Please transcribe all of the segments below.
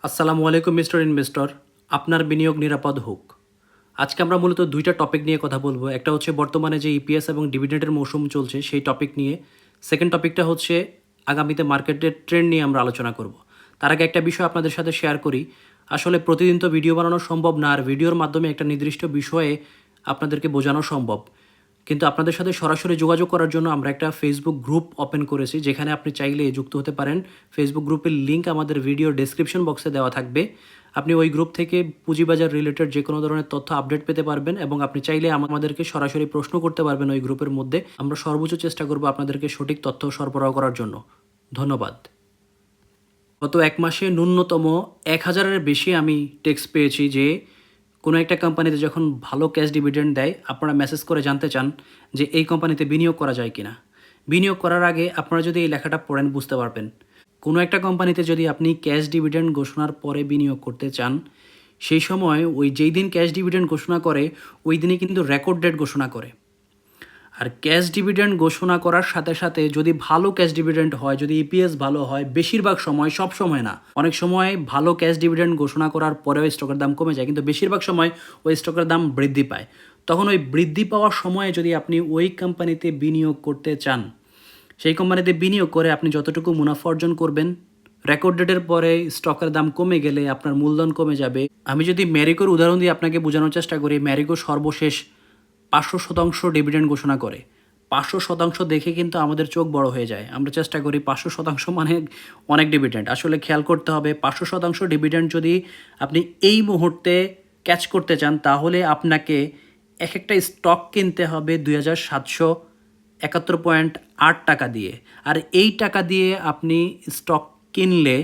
আসসালামু আলাইকুম mister investor. আপনার বিনিয়োগ নিরাপদ হোক। আজকে আমরা মূলত দুইটা টপিক নিয়ে কথা বলবো। একটা হচ্ছে বর্তমানে যে ইপিএস এবং ডিভিডেন্ডের মৌসুম চলছে সেই টপিক নিয়ে। সেকেন্ড টপিকটা হচ্ছে আগামীতে মার্কেটের ট্রেন্ড নিয়ে আমরা আলোচনা করব। তার আগে একটা বিষয় আপনাদের সাথে শেয়ার করি। আসলে প্রতিদিন তো ভিডিও বানানো সম্ভব না, আর ভিডিওর মাধ্যমে একটা নির্দিষ্ট বিষয়ে আপনাদেরকে বোঝানো সম্ভব। কিন্তু আপনাদের সাথে সরাসরি যোগাযোগ করার জন্য আমরা একটা ফেসবুক গ্রুপ ওপেন করেছি, যেখানে আপনি চাইলে যুক্ত হতে পারেন। ফেসবুক গ্রুপের লিঙ্ক আমাদের ভিডিও ডেসক্রিপশন বক্সে দেওয়া থাকবে। আপনি ওই গ্রুপ থেকে পুঁজিবাজার রিলেটেড যে কোনো ধরনের তথ্য আপডেট পেতে পারবেন, এবং আপনি চাইলে আমাদেরকে সরাসরি প্রশ্ন করতে পারবেন ওই গ্রুপের মধ্যে। আমরা সর্বোচ্চ চেষ্টা করব আপনাদেরকে সঠিক তথ্য সরবরাহ করার জন্য। ধন্যবাদ। গত এক মাসে ন্যূনতম 1,000-এর বেশি আমি টেক্সট পেয়েছি যে কোনো একটা কোম্পানিতে যখন ভালো ক্যাশ ডিভিডেন্ড দেয়, আপনারা মেসেজ করে জানতে চান যে এই কোম্পানিতে বিনিয়োগ করা যায় কিনা। বিনিয়োগ করার আগে আপনারা যদি এই লেখাটা পড়েন বুঝতে পারবেন। কোনো একটা কোম্পানিতে যদি আপনি ক্যাশ ডিভিডেন্ড ঘোষণার পরে বিনিয়োগ করতে চান, সেই সময় ওই যেই দিন ক্যাশ ডিভিডেন্ড ঘোষণা করে ওই দিনই কিন্তু রেকর্ড ডেট ঘোষণা করে। আর ক্যাশ ডিভিডেন্ড ঘোষণা করার সাথে সাথে যদি ভালো ক্যাশ ডিভিডেন্ড হয়, যদি ইপিএস ভালো হয়, বেশিরভাগ সময়, সব সময় না, অনেক সময় ভালো ক্যাশ ডিভিডেন্ড ঘোষণা করার পরেও স্টকের দাম কমে যায়, কিন্তু বেশিরভাগ সময় ওই স্টকের দাম বৃদ্ধি পায়। তখন ওই বৃদ্ধি পাওয়ার সময়ে যদি আপনি ওই কোম্পানিতে বিনিয়োগ করতে চান, সেই কোম্পানিতে বিনিয়োগ করে আপনি যতটুকু মুনাফা অর্জন করবেন, রেকর্ড ডেটের পরে স্টকের দাম কমে গেলে আপনার মূলধন কমে যাবে। আমি যদি ম্যারিকোর উদাহরণ দিয়ে আপনাকে বোঝানোর চেষ্টা করি, ম্যারিকো সর্বশেষ 500% ডিভিডেন্ড ঘোষণা করে। 500% দেখে কিন্তু আমাদের চোখ বড় হয়ে যায়। আমরা চেষ্টা করি 500% মানে অনেক ডিভিডেন্ড। আসলে খেয়াল করতে হবে 500% ডিভিডেন্ড যদি আপনি এই মুহূর্তে ক্যাচ করতে চান, তাহলে আপনাকে এক একটা স্টক কিনতে হবে 2,771.8 টাকা দিয়ে। আর এই টাকা দিয়ে আপনি স্টক কিনলে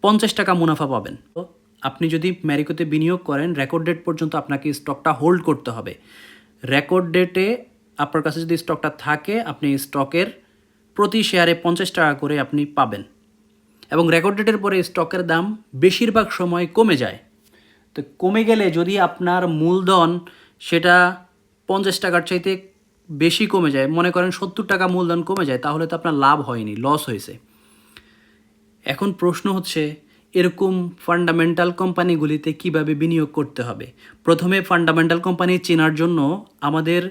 50 টাকা মুনাফা পাবেন। তো আপনি যদি ম্যারিকোতে বিনিয়োগ করেন, রেকর্ড ডেট পর্যন্ত আপনাকে স্টকটা হোল্ড করতে হবে। রেকর্ড ডেটে আপনার কাছে যদি স্টকটা থাকে, আপনি স্টকের প্রতি শেয়ারে 50 টাকা করে আপনি পাবেন। এবং রেকর্ড ডেটের পরে স্টকের দাম বেশিরভাগ সময় কমে যায়। তো কমে গেলে যদি আপনার মূলধন সেটা 50 টাকার চাইতে বেশি কমে যায়, মনে করেন 70 টাকা মূলধন কমে যায়, তাহলে তো আপনার লাভ হয়নি, লস হয়েছে। এখন প্রশ্ন হচ্ছে, এরকম ফান্ডামেন্টাল কোম্পানিগুলিতে কিভাবে বিনিয়োগ করতে হবে। প্রথমে ফান্ডামেন্টাল কোম্পানি চেনার জন্য আমাদের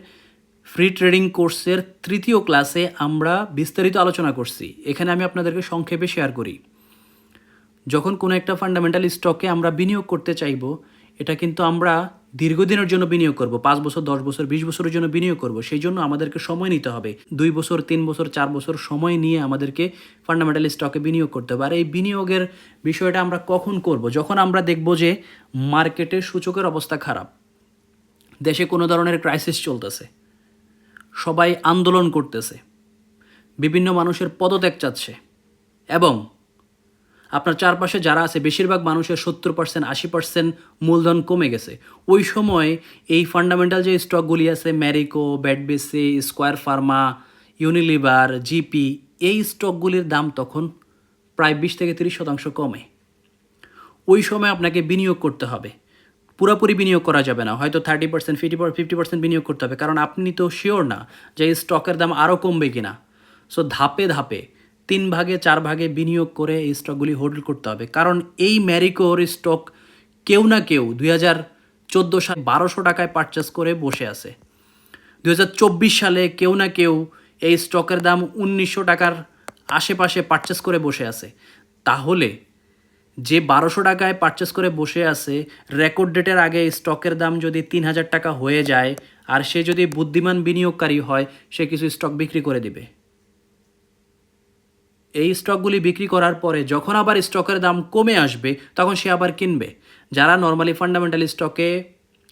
ফ্রি ট্রেডিং কোর্সের 3য় ক্লাসে আমরা বিস্তারিত আলোচনা করছি। এখানে আমি আপনাদেরকে সংক্ষেপে শেয়ার করি। যখন কোনো একটা ফান্ডামেন্টাল স্টকে আমরা বিনিয়োগ করতে চাইব, এটা কিন্তু আমরা দীর্ঘদিনের জন্য বিনিয়োগ করব, 5 বছর, 10 বছর, 20 বছরের জন্য বিনিয়োগ করব। সেই জন্য আমাদেরকে সময় নিতে হবে। 2 বছর, 3 বছর, 4 বছর সময় নিয়ে আমাদেরকে ফান্ডামেন্টাল স্টকে বিনিয়োগ করতে হবে। আর এই বিনিয়োগের বিষয়টা আমরা কখন করব? যখন আমরা দেখব যে মার্কেটের সূচকের অবস্থা খারাপ, দেশে কোনো ধরনের ক্রাইসিস চলতেছে, সবাই আন্দোলন করতেছে, বিভিন্ন মানুষের পদত্যাগ চাচ্ছে, এবং আপনার চারপাশে যারা আছে বেশিরভাগ মানুষের 70%, 80% মূলধন কমে গেছে। ওই সময় এই ফান্ডামেন্টাল যে স্টকগুলি আছে, ম্যারিকো, ব্যাডবেসি, স্কোয়ার ফার্মা, ইউনিলিভার, জিপি, এই স্টকগুলির দাম তখন প্রায় 20-30% কমে। ওই সময় আপনাকে বিনিয়োগ করতে হবে। পুরোপুরি বিনিয়োগ করা যাবে না, হয়তো 30%, 50% বিনিয়োগ করতে হবে, কারণ আপনি তো শিওর না যে এই স্টকের দাম আরও কমবে কিনা। সো ধাপে ধাপে 3 ভাগে 4 ভাগে বিনিয়োগ করে এই স্টকগুলি হোল্ড করতে হবে। কারণ এই ম্যারিকোর স্টক কেউ না কেউ 2014 সালে 1200 টাকায় পারচেস করে বসে আছে। 2024 সালে কেউ না কেউ এই স্টকের দাম 1900 টাকার আশেপাশে পারচেস করে বসে আছে। তাহলে যে 1200 টাকায় পারচেস করে বসে আছে, রেকর্ড ডেটের আগে স্টকের দাম যদি 3000 টাকা হয়ে যায়, আর সে যদি বুদ্ধিমান বিনিয়োগকারী হয়, সে কিছু স্টক বিক্রি করে দিবে। এই স্টকগুলি বিক্রি করার পরে যখন আবার স্টকের দাম কমে আসবে, তখন সে আবার কিনবে। যারা নর্মালি ফান্ডামেন্টাল স্টকে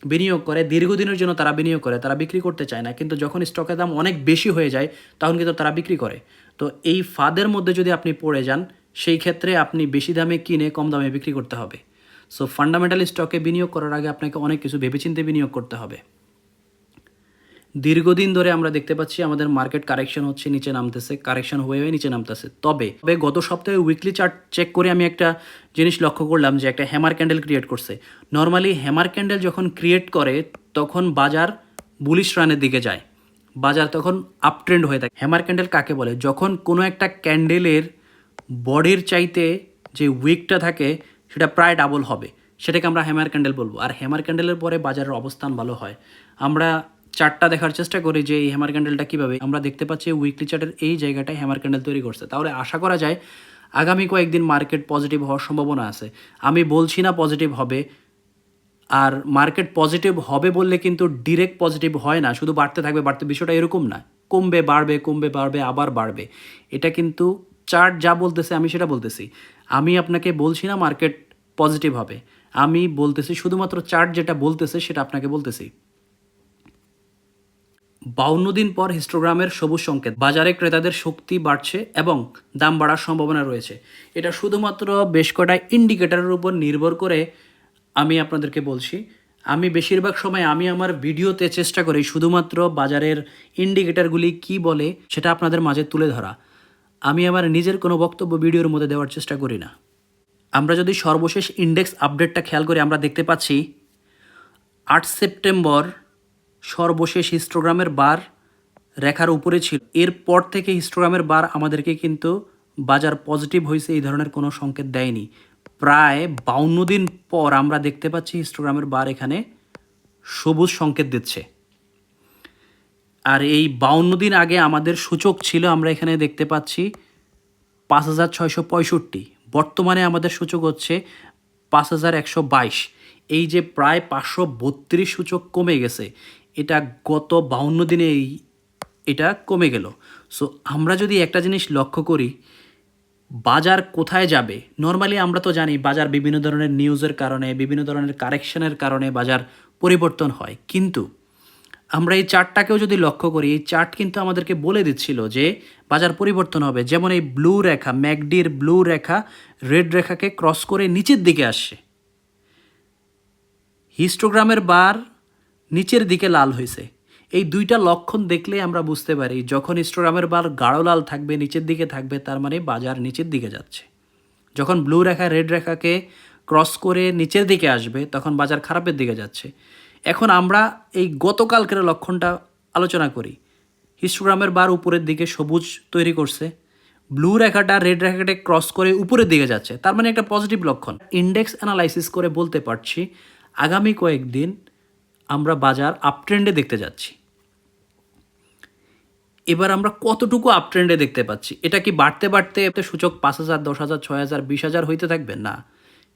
বিনিয়োগ করে, দীর্ঘদিনের জন্য তারা বিনিয়োগ করে, তারা বিক্রি করতে চায় না, কিন্তু যখন স্টকের দাম অনেক বেশি হয়ে যায় তখন কিন্তু তারা বিক্রি করে। তো এই ফাঁদের মধ্যে যদি আপনি পড়ে যান, সেই ক্ষেত্রে আপনি বেশি দামে কিনে কম দামে বিক্রি করতে হবে। সো ফান্ডামেন্টাল স্টকে বিনিয়োগ করার আগে আপনাকে অনেক কিছু ভেবেচিন্তে বিনিয়োগ করতে হবে। দীর্ঘদিন ধরে আমরা দেখতে পাচ্ছি আমাদের মার্কেট কারেকশন হচ্ছে, নিচে নামতেছে, কারেকশন হয়ে হয়ে নিচে নামতেছে। তবে গত সপ্তাহে উইকলি চার্ট চেক করে আমি একটা জিনিস লক্ষ্য করলাম যে একটা হ্যামার ক্যান্ডেল ক্রিয়েট করছে। নর্মালি হ্যামার ক্যান্ডেল যখন ক্রিয়েট করে তখন বাজার বুলিশ রানের দিকে যায়, বাজার তখন আপ ট্রেন্ড হয়ে থাকে। হ্যামার ক্যান্ডেল কাকে বলে? যখন কোনো একটা ক্যান্ডেলের বডির চাইতে যে উইকটা থাকে সেটা প্রায় ডাবল হবে, সেটাকে আমরা হ্যামার ক্যান্ডেল বলবো। আর হ্যামার ক্যান্ডেলের পরে বাজারের অবস্থান ভালো হয়। আমরা চার্টটা দেখার চেষ্টা করি যে এই হ্যামার ক্যান্ডেলটা কীভাবে, আমরা দেখতে পাচ্ছি উইকলি চার্টের এই জায়গাটায় হ্যামার ক্যান্ডেল তৈরি করছে। তাহলে আশা করা যায় আগামী কয়েকদিন মার্কেট পজিটিভ হওয়ার সম্ভাবনা আছে। আমি বলছি না পজিটিভ হবে, আর মার্কেট পজিটিভ হবে বললে কিন্তু ডিরেক্ট পজিটিভ হয় না, শুধু বাড়তে থাকবে বাড়তে, বিষয়টা এরকম না। কমবে বাড়বে, কমবে বাড়বে, আবার বাড়বে। এটা কিন্তু চার্ট যা বলতেছে আমি সেটা বলতেছি। আমি আপনাকে বলছি না মার্কেট পজিটিভ হবে, আমি বলতেছি শুধুমাত্র চার্ট যেটা বলতেছে সেটা আপনাকে বলতেছি। 52 দিন পর হিস্টোগ্রামের সবুজ সংকেত, বাজারে ক্রেতাদের শক্তি বাড়ছে এবং দাম বাড়ার সম্ভাবনা রয়েছে। এটা শুধুমাত্র বেশ কটা ইন্ডিকেটরের উপর নির্ভর করে আমি আপনাদেরকে বলছি। আমি বেশিরভাগ সময় আমি আমার ভিডিওতে চেষ্টা করি শুধুমাত্র বাজারের ইন্ডিকেটরগুলি কি বলে সেটা আপনাদের মাঝে তুলে ধরা। আমি আমার নিজের কোনো বক্তব্য ভিডিওর মধ্যে দেওয়ার চেষ্টা করি না। আমরা যদি সর্বশেষ ইন্ডেক্স আপডেটটা খেয়াল করি, আমরা দেখতে পাচ্ছি 8 সেপ্টেম্বর সর্বশেষ হিস্টোগ্রামের বার রেখার উপরে ছিল। এরপর থেকে হিস্টোগ্রামের বার আমাদেরকে কিন্তু বাজার পজিটিভ হয়েছে এই ধরনের কোনো সংকেত দেয়নি। প্রায় 52 দিন পর আমরা দেখতে পাচ্ছি হিস্টোগ্রামের বার এখানে সবুজ সংকেত দিচ্ছে। আর এই 52 দিন আগে আমাদের সূচক ছিল, আমরা এখানে দেখতে পাচ্ছি 5665। বর্তমানে আমাদের সূচক হচ্ছে 5122। এই যে প্রায় 532 সূচক কমে গেছে, এটা গত 52 দিনে এটা কমে গেল। সো আমরা যদি একটা জিনিস লক্ষ্য করি, বাজার কোথায় যাবে, নর্মালি আমরা তো জানি বাজার বিভিন্ন ধরনের নিউজের কারণে, বিভিন্ন ধরনের কারেকশনের কারণে বাজার পরিবর্তন হয়। কিন্তু আমরা এই চার্টটাকেও যদি লক্ষ্য করি, এই চার্ট কিন্তু আমাদেরকে বলে দিচ্ছিল যে বাজার পরিবর্তন হবে। যেমন এই ব্লু রেখা, ম্যাকডির ব্লু রেখা রেড রেখাকে ক্রস করে নিচের দিকে আসছে। হিস্টোগ্রামের বার নিচের দিকে লাল হয়েছে। এই দুইটা লক্ষণ দেখলে আমরা বুঝতে পারি যখন হিস্টোগ্রামের বার গাঢ় লাল থাকবে, নিচের দিকে থাকবে, তার মানে বাজার নিচের দিকে যাচ্ছে। যখন ব্লু রেখা রেড রেখাকে ক্রস করে নিচের দিকে আসবে তখন বাজার খারাপের দিকে যাচ্ছে। এখন আমরা এই গতকালকের লক্ষণটা আলোচনা করি। হিস্টোগ্রামের বার উপরের দিকে সবুজ তৈরি করছে, ব্লু রেখাটা রেড রেখাটা ক্রস করে উপরের দিকে যাচ্ছে, তার মানে একটা পজিটিভ লক্ষণ। ইন্ডেক্স অ্যানালাইসিস করে বলতে পারছি আগামী কয়েকদিন আমরা বাজার আপট্রেন্ডে দেখতে যাচ্ছি। এবার আমরা কতটুকু আপট্রেন্ডে দেখতে পাচ্ছি, এটা কি বাড়তে বাড়তে সূচক 5000, 10,000, 6,000, 20,000 হইতে থাকবে? না,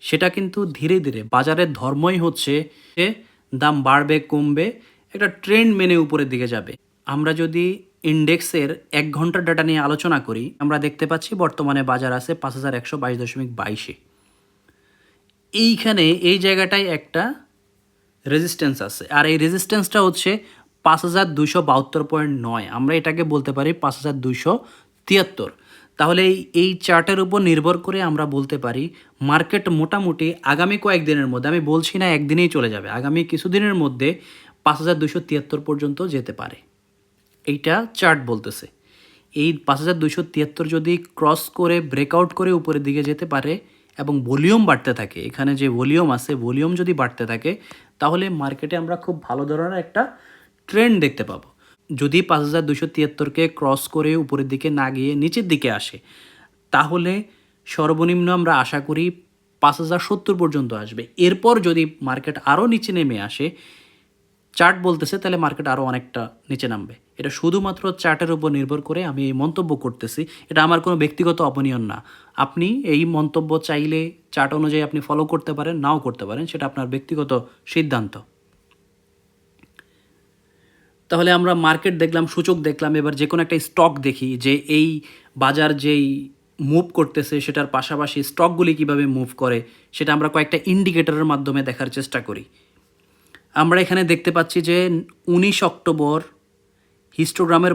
সেটা কিন্তু ধীরে ধীরে বাজারের ধর্মই হচ্ছে যে দাম বাড়বে কমবে, একটা ট্রেন্ড মেনে উপরের দিকে যাবে। আমরা যদি ইন্ডেক্সের 1 ঘন্টার ডাটা নিয়ে আলোচনা করি, আমরা দেখতে পাচ্ছি বর্তমানে বাজার আছে 5122.22। এইখানে এই জায়গাটায় একটা রেজিস্ট্যান্স আছে, আর এই রেজিস্ট্যান্সটা হচ্ছে 5272.9। আমরা এটাকে বলতে পারি 5273। তাহলে এই চার্টের উপর নির্ভর করে আমরা বলতে পারি মার্কেট মোটামুটি আগামী কয়েকদিনের মধ্যে, আমি বলছি না একদিনেই চলে যাবে, আগামী কিছুদিনের মধ্যে 5273 পর্যন্ত যেতে পারে। এইটা চার্ট বলতেছে। এই 5273 যদি ক্রস করে ব্রেকআউট করে উপরের দিকে যেতে পারে এবং ভলিউম বাড়তে থাকে, এখানে যে ভলিউম আছে ভলিউম যদি বাড়তে থাকে, তাহলে মার্কেটে আমরা খুব ভালো ধরনের একটা ট্রেন্ড দেখতে পাবো। যদি 5273কে ক্রস করে উপরের দিকে না গিয়ে নিচের দিকে আসে, তাহলে সর্বনিম্ন আমরা আশা করি 5070 পর্যন্ত আসবে। এরপর যদি মার্কেট আরও নিচে নেমে আসে, চার্ট বলতেছে, তাহলে মার্কেট আরও অনেকটা নিচে নামবে। এটা শুধুমাত্র চার্টের উপর নির্ভর করে আমি এই মন্তব্য করতেছি, এটা আমার কোনো ব্যক্তিগত অপিনিয়ন না। আপনি এই মন্তব্য চাইলে চার্ট অনুযায়ী আপনি ফলো করতে পারেন, নাও করতে পারেন, সেটা আপনার ব্যক্তিগত সিদ্ধান্ত। তাহলে আমরা মার্কেট দেখলাম, সূচক দেখলাম, এবার যে কোনো একটা স্টক দেখি যে এই বাজার যেই মুভ করতেছে সেটার পাশাপাশি স্টকগুলি কিভাবে মুভ করে সেটা আমরা কয়েকটা ইন্ডিকেটরের মাধ্যমে দেখার চেষ্টা করি। আমরা এখানে দেখতে পাচ্ছি যে 19 অক্টোবর হিস্টোগ্রামের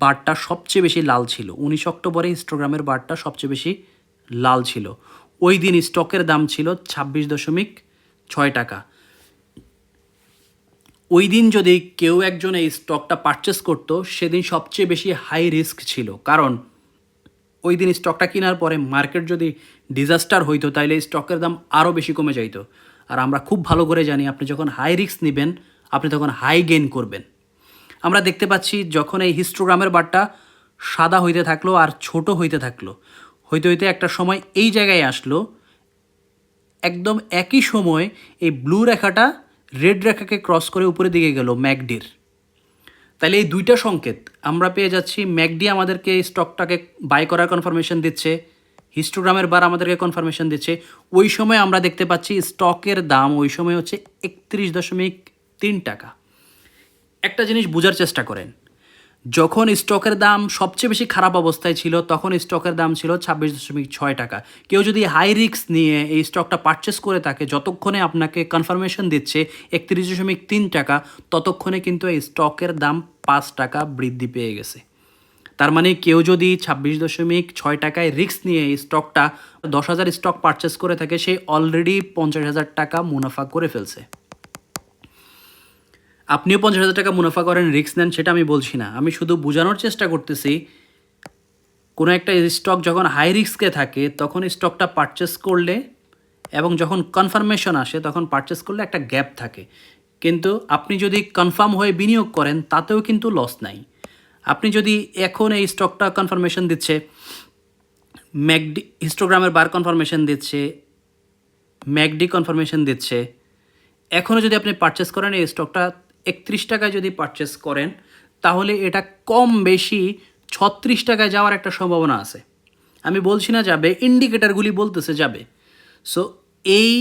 বারটা সবচেয়ে বেশি লাল ছিল। 19 অক্টোবরে হিস্টোগ্রামের বারটা সবচেয়ে বেশি লাল ছিল। ওই দিন স্টকের দাম ছিল 26.6 টাকা। ওই দিন যদি কেউ একজন এই স্টকটা পারচেস করতো, সেদিন সবচেয়ে বেশি হাই রিস্ক ছিল, কারণ ওই দিন স্টকটা কেনার পরে মার্কেট যদি ডিজাস্টার হইতো তাইলে স্টকের দাম আরও বেশি কমে যাইতো। আর আমরা খুব ভালো করে জানি আপনি যখন হাই রিস্ক নেবেন আপনি তখন হাই গেইন করবেন। আমরা দেখতে পাচ্ছি যখন এই হিস্টোগ্রামের বারটা সাদা হইতে থাকলো আর ছোট হইতে থাকলো, হইতে হইতে একটা সময় এই জায়গায় আসলো, একদম একই সময় এই ব্লু রেখাটা রেড রেখাকে ক্রস করে উপরের দিকে গেল ম্যাকডির। তাহলে এই দুইটা সংকেত আমরা পেয়ে যাচ্ছি। ম্যাকডি আমাদেরকে এই স্টকটাকে বাই করার কনফার্মেশন দিচ্ছে, হিস্টোগ্রামের বার আমাদেরকে কনফার্মেশন দিচ্ছে। ওই সময় আমরা দেখতে পাচ্ছি স্টকের দাম ওই সময় হচ্ছে 31.3 টাকা। একটা জিনিস বোঝার চেষ্টা করেন, যখন স্টকের দাম সবচেয়ে বেশি খারাপ অবস্থায় ছিল তখন স্টকের দাম ছিল 26.6 টাকা। কেউ যদি হাই রিস্ক নিয়ে এই স্টকটা পারচেস করে থাকে, যতক্ষণে আপনাকে কনফার্মেশন দিচ্ছে 31.3 টাকা, ততক্ষণে কিন্তু এই স্টকের দাম 5 টাকা বৃদ্ধি পেয়ে গেছে। তার মানে কেউ যদি 26.6 টাকায় রিস্ক নিয়ে এই স্টকটা 10,000 স্টক পারচেস করে থাকে, সে অলরেডি 50,000 টাকা মুনাফা করে ফেলছে। আপনিও 50,000 টাকা মুনাফা করেন, রিস্ক নেন, সেটা আমি বলছি না। আমি শুধু বোঝানোর চেষ্টা করতেছি, কোনো একটা স্টক যখন হাই রিস্কে থাকে তখন স্টকটা পারচেস করলে এবং যখন কনফার্মেশন আসে তখন পারচেস করলে একটা গ্যাপ থাকে। কিন্তু আপনি যদি কনফার্ম হয়ে বিনিয়োগ করেন তাতেও কিন্তু লস নাই। আপনি যদি এখন এই স্টকটা কনফার্মেশন দিচ্ছে, ম্যাকডি হিস্টোগ্রামের বার কনফার্মেশন দিচ্ছে, ম্যাকডি কনফার্মেশন দিচ্ছে, এখনও যদি আপনি পারচেস করেন এই স্টকটা 31 টাকায় যদি পারচেস করেন, তাহলে এটা কম বেশি 36 টাকায় যাওয়ার একটা সম্ভাবনা আছে। আমি বলছি না যাবে, ইন্ডিকেটারগুলি বলতেছে যাবে। সো এই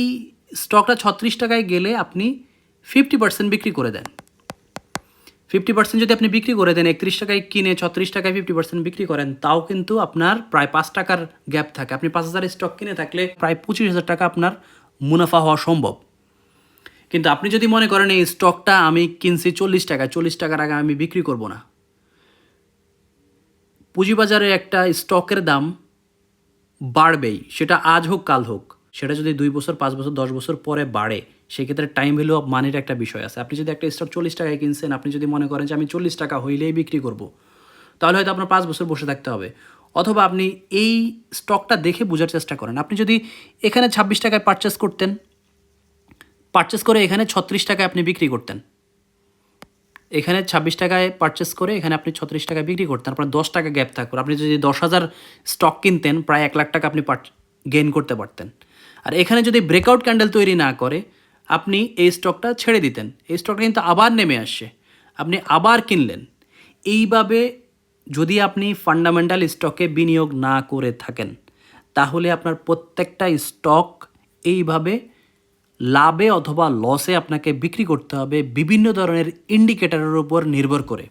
স্টকটা 36 টাকায় গেলে আপনি 50% বিক্রি করে দেন। 50% যদি আপনি বিক্রি করে দেন, 31 টাকায় কিনে 36 টাকায় 50% বিক্রি করেন, তাও কিন্তু আপনার প্রায় 5 টাকার গ্যাপ থাকে। আপনি 5,000 স্টক কিনে থাকলে প্রায় 25,000 টাকা আপনার মুনাফা হওয়া সম্ভব। কিন্তু আপনি যদি মনে করেন এই স্টকটা আমি কিনছি 40 টাকায়, 40 টাকার আগে আমি বিক্রি করব না, পুঁজিবাজারে একটা স্টকের দাম বাড়বেই, সেটা আজ হোক কাল হোক। সেটা যদি 2 বছর, 5 বছর, 10 বছর পরে বাড়ে, সেক্ষেত্রে টাইম ভ্যালু অফ মানির একটা বিষয় আছে। আপনি যদি একটা স্টক 40 টাকায় কিনছেন, আপনি যদি মনে করেন যে আমি 40 টাকা হইলেই বিক্রি করব, তাহলে হয়তো আপনার 5 বছর বসে থাকতে হবে। অথবা আপনি এই স্টকটা দেখে বোঝার চেষ্টা করেন। আপনি যদি এখানে 26 টাকায় পারচেস করতেন, পারচেস করে এখানে 36 টাকায় আপনি বিক্রি করতেন, এখানে 26 টাকায় পারচেস করে এখানে আপনি 36 টাকায় বিক্রি করতেন, আপনার 10 টাকা গ্যাপ থাকবে। আপনি যদি 10,000 স্টক কিনতেন, প্রায় 1 লাখ টাকা আপনি গেইন করতে পারতেন। আর এখানে যদি ব্রেকআউট ক্যান্ডেল তৈরি না করে আপনি এই স্টকটা ছেড়ে দিতেন, এই স্টকটা কিন্তু আবার নেমে আসছে, আপনি আবার কিনলেন। এইভাবে যদি আপনি ফান্ডামেন্টাল স্টকে বিনিয়োগ না করে থাকেন, তাহলে আপনার প্রত্যেকটা স্টক এইভাবে লাভে অথবা লসে আপনাকে বিক্রি করতে হবে বিভিন্ন ধরনের ইন্ডিকেটরের উপর নির্ভর করে।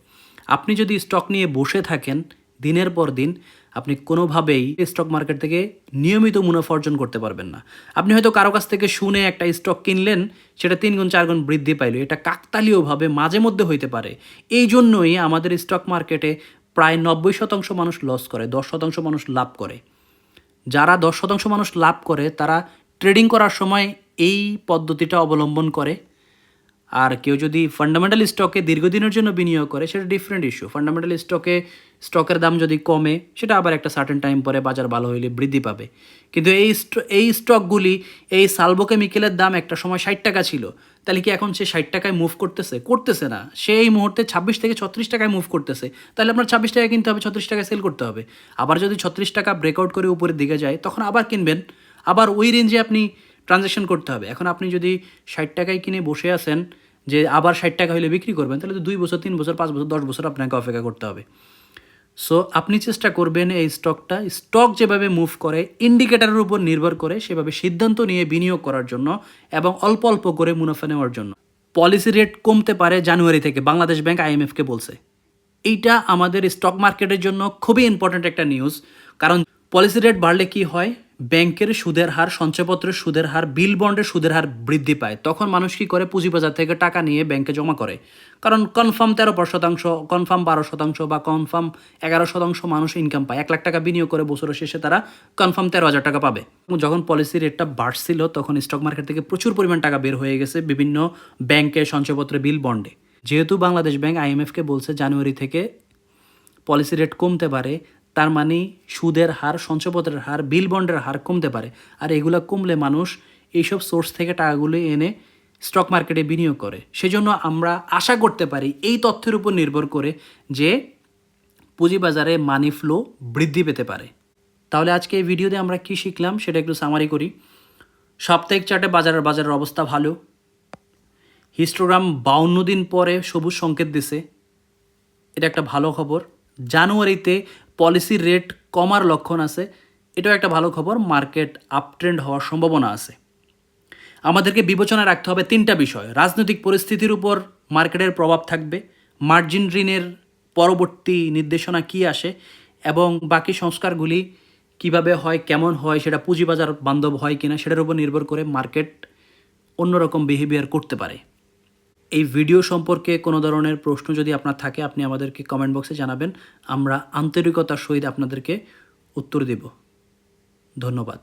আপনি যদি স্টক নিয়ে বসে থাকেন দিনের পর দিন, আপনি কোনোভাবেই স্টক মার্কেট থেকে নিয়মিত মুনাফা অর্জন করতে পারবেন না। আপনি হয়তো কারো কাছ থেকে শুনে একটা স্টক কিনলেন, সেটা 3 গুণ 4 গুণ বৃদ্ধি পাইল, এটা কাকতালীয়ভাবে মাঝে মধ্যে হইতে পারে। এই জন্যই আমাদের স্টক মার্কেটে প্রায় 90% মানুষ লস করে, 10% মানুষ লাভ করে। যারা 10% মানুষ লাভ করে তারা ট্রেডিং করার সময় এই পদ্ধতিটা অবলম্বন করে। আর কেউ যদি ফান্ডামেন্টাল স্টকে দীর্ঘদিনের জন্য বিনিয়োগ করে, সেটা ডিফারেন্ট ইস্যু। ফান্ডামেন্টাল স্টকের দাম যদি কমে, সেটা আবার একটা সার্টেন টাইম পরে বাজার ভালো হইলে বৃদ্ধি পাবে। কিন্তু এই স্টকগুলি, এই সালভো কেমিক্যালের দাম একটা সময় 60 টাকা ছিল, তাহলে কি এখন সে 60 টাকায় মুভ করতেছে? করতেছে না। সে এই মুহূর্তে 26 থেকে 36 টাকায় মুভ করতেছে। তাহলে আপনার 26 টাকায় কিনতে হবে, 36 টাকায় সেল করতে হবে। আবার যদি 36 টাকা ব্রেকআউট করে উপরের দিকে যায়, তখন আবার কিনবেন, আবার ওই রেঞ্জে আপনি ট্রানজ্যাকশন করতে হবে। এখন আপনি যদি 60 টাকায় কিনে বসে আছেন যে আবার 60 টাকা হলে বিক্রি করবেন, তাহলে তো 2 বছর, 3 বছর, 5 বছর, 10 বছর আপনাকে অপেক্ষা করতে হবে। সো আপনি চেষ্টা করবেন এই স্টক যেভাবে মুভ করে, ইন্ডিকেটারের উপর নির্ভর করে সেভাবে সিদ্ধান্ত নিয়ে বিনিয়োগ করার জন্য এবং অল্প অল্প করে মুনাফা নেওয়ার জন্য। পলিসি রেট কমতে পারে জানুয়ারি থেকে, বাংলাদেশ ব্যাংক IMF-কে বলছে। এইটা আমাদের স্টক মার্কেটের জন্য খুবই ইম্পর্ট্যান্ট একটা নিউজ। কারণ পলিসি রেট বাড়লে কি হয়, ব্যাংকের সুদের হার, সঞ্চয়পত্রের সুদের হার, বিল বন্ডের সুদের হার বৃদ্ধি পায়। তখন মানুষ কী করে, পুঁজিবাজার থেকে টাকা নিয়ে ব্যাংকে জমা করে। কারণ কনফার্ম 13%, কনফার্ম 12% বা কনফার্ম 11% মানুষ ইনকাম পায়। 1 লাখ টাকা বিনিয়োগ করে বছরের শেষে তারা কনফার্ম 13,000 টাকা পাবে। যখন পলিসি রেটটা বাড়ছিল তখন স্টক মার্কেট থেকে প্রচুর পরিমাণ টাকা বের হয়ে গেছে বিভিন্ন ব্যাংকে, সঞ্চয়পত্রে, বিল বন্ডে। যেহেতু বাংলাদেশ ব্যাংক IMF-কে বলছে জানুয়ারি থেকে পলিসি রেট কমতে পারে, তার মানে সুদের হার, সঞ্চয়পত্রের হার, বিল বন্ডের হার কমতে পারে। আর এগুলো কমলে মানুষ এইসব সোর্স থেকে টাকাগুলো এনে স্টক মার্কেটে বিনিয়োগ করে। সেজন্য আমরা আশা করতে পারি এই তথ্যের উপর নির্ভর করে যে পুঁজিবাজারে মানি ফ্লো বৃদ্ধি পেতে পারে। তাহলে আজকে এই ভিডিওতে আমরা কি শিখলাম সেটা একটু সামারি করি। সাপ্তাহিক চার্টে বাজারের অবস্থা ভালো। হিস্টোগ্রাম 52 দিন পরে সবুজ সংকেত দিছে, এটা একটা ভালো খবর। জানুয়ারিতে পলিসি রেট কমার লক্ষণ আছে, এটাও একটা ভালো খবর। মার্কেট আপট্রেন্ড হওয়ার সম্ভাবনা আছে। আমাদেরকে বিবেচনায় রাখতে হবে 3টা বিষয়। রাজনৈতিক পরিস্থিতির উপর মার্কেটের প্রভাব থাকবে, মার্জিন ঋণের পরবর্তী নির্দেশনা কী আসে, এবং বাকি সংস্কারগুলি কিভাবে হয়, কেমন হয়, সেটা পুঁজিবাজার বান্ধব হয় কিনা, সেটার উপর নির্ভর করে মার্কেট অন্যরকম বিহেভিয়ার করতে পারে। এই ভিডিও সম্পর্কে কোনো ধরনের প্রশ্ন যদি আপনার থাকে, আপনি আমাদেরকে কমেন্ট বক্সে জানাবেন, আমরা আন্তরিকতার সহিত আপনাদেরকে উত্তর দেব। ধন্যবাদ।